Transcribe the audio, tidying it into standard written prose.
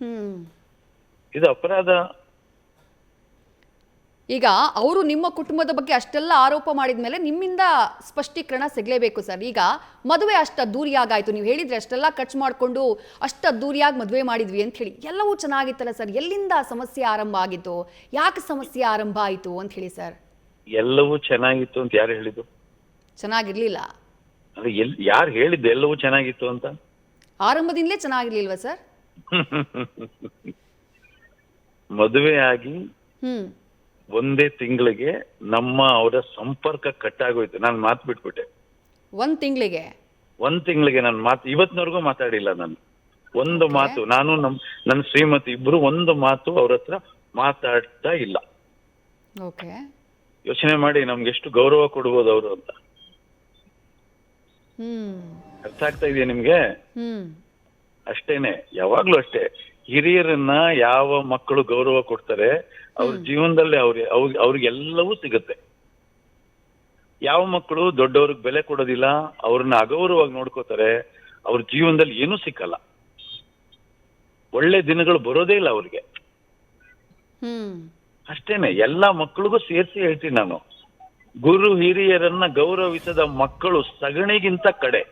ಹ್ಮ್. ಇದು ಅಪರಾಧ. ಈಗ ಅವರು ನಿಮ್ಮ ಕುಟುಂಬದ ಬಗ್ಗೆ ಅಷ್ಟೆಲ್ಲ ಆರೋಪ ಮಾಡಿದ ಮೇಲೆ ನಿಮ್ಮಿಂದ ಸ್ಪಷ್ಟೀಕರಣ ಸಿಗಲೇಬೇಕು ಸರ್. ಈಗ ಮದುವೆ ಅಷ್ಟು ಅದ್ದೂರಿಯಾಗಾಯ್ತು, ನೀವು ಹೇಳಿದ್ರೆ ಅಷ್ಟೆಲ್ಲ ಖರ್ಚು ಮಾಡಿಕೊಂಡು ಅಷ್ಟು ಅದ್ದೂರಿಯಾಗಿ ಮದುವೆ ಮಾಡಿದ್ವಿ ಅಂತ ಹೇಳಿ, ಎಲ್ಲವೂ ಚೆನ್ನಾಗಿತ್ತಲ್ಲ ಸರ್, ಎಲ್ಲಿಂದ ಸಮಸ್ಯೆ ಆರಂಭ ಆಗಿತ್ತು, ಯಾಕೆ ಸಮಸ್ಯೆ ಆರಂಭ ಆಯಿತು ಅಂತ ಹೇಳಿ ಸರ್? ಎಲ್ಲವೂ ಚೆನ್ನಾಗಿತ್ತು ಅಂತ ಯಾರು ಹೇಳಿದ್ದು? ಚೆನ್ನಾಗಿರ್ಲಿಲ್ಲ. ಅದು ಯಾರು ಹೇಳಿದ್ದು ಎಲ್ಲವೂ ಚೆನ್ನಾಗಿತ್ತು ಅಂತ? ಆರಂಭದಿಂದಲೇ ಚೆನ್ನಾಗಿರ್ಲಿಲ್ವಾ ಸರ್? ಮದುವೆ ಆಗಿ ಹ್ಮ್. ಒಂದೇ ತಿಂಗಳಿಗೆ ಅವರ ಸಂಪರ್ಕ ಕಟ್ಟಾಗೋಯ್ತು. ನಾನು ಮಾತು ಬಿಟ್ಬಿಟ್ಟೆ. ಒಂದ್ ತಿಂಗಳಿಗೆ ನಾನು ಮಾತು ಇವತ್ತಿನವರೆಗೂ ಮಾತಾಡಿಲ್ಲ. ನಾನು ಒಂದು ಮಾತು, ನಾನು ನನ್ನ ಶ್ರೀಮತಿ ಇಬ್ರು ಒಂದು ಮಾತು ಅವ್ರ ಹತ್ರ ಮಾತಾಡ್ತಾ ಇಲ್ಲ. ಓಕೆ. ಯೋಚನೆ ಮಾಡಿ ನಮ್ಗೆ ಎಷ್ಟು ಗೌರವ ಕೊಡ್ಬೋದು ಅವರು ಅಂತ. ಅರ್ಥ ಆಗ್ತಾ ಇದೆಯಾ ನಿಮ್ಗೆ? ಅಷ್ಟೇನೆ, ಯಾವಾಗ್ಲೂ ಅಷ್ಟೇ. ಹಿರಿಯರನ್ನ ಯಾವ ಮಕ್ಕಳು ಗೌರವ ಕೊಡ್ತಾರೆ ಅವ್ರ ಜೀವನದಲ್ಲಿ ಅವ್ರಿಗೆಲ್ಲವೂ ಸಿಗುತ್ತೆ. ಯಾವ ಮಕ್ಕಳು ದೊಡ್ಡವ್ರಿಗೆ ಬೆಲೆ ಕೊಡೋದಿಲ್ಲ, ಅವ್ರನ್ನ ಅಗೌರವಾಗಿ ನೋಡ್ಕೋತಾರೆ, ಅವ್ರ ಜೀವನದಲ್ಲಿ ಏನೂ ಸಿಕ್ಕಲ್ಲ. ಒಳ್ಳೆ ದಿನಗಳು ಬರೋದೇ ಇಲ್ಲ ಅವ್ರಿಗೆ. ಅಷ್ಟೇನೆ, ಎಲ್ಲಾ ಮಕ್ಕಳಿಗೂ ಸೇರಿಸಿ ಹೇಳ್ತೀನಿ ನಾನು, ಗುರು ಹಿರಿಯರನ್ನ ಗೌರವಿಸದ ಮಕ್ಕಳು ಸಗಣಿಗಿಂತ ಕಡೆ.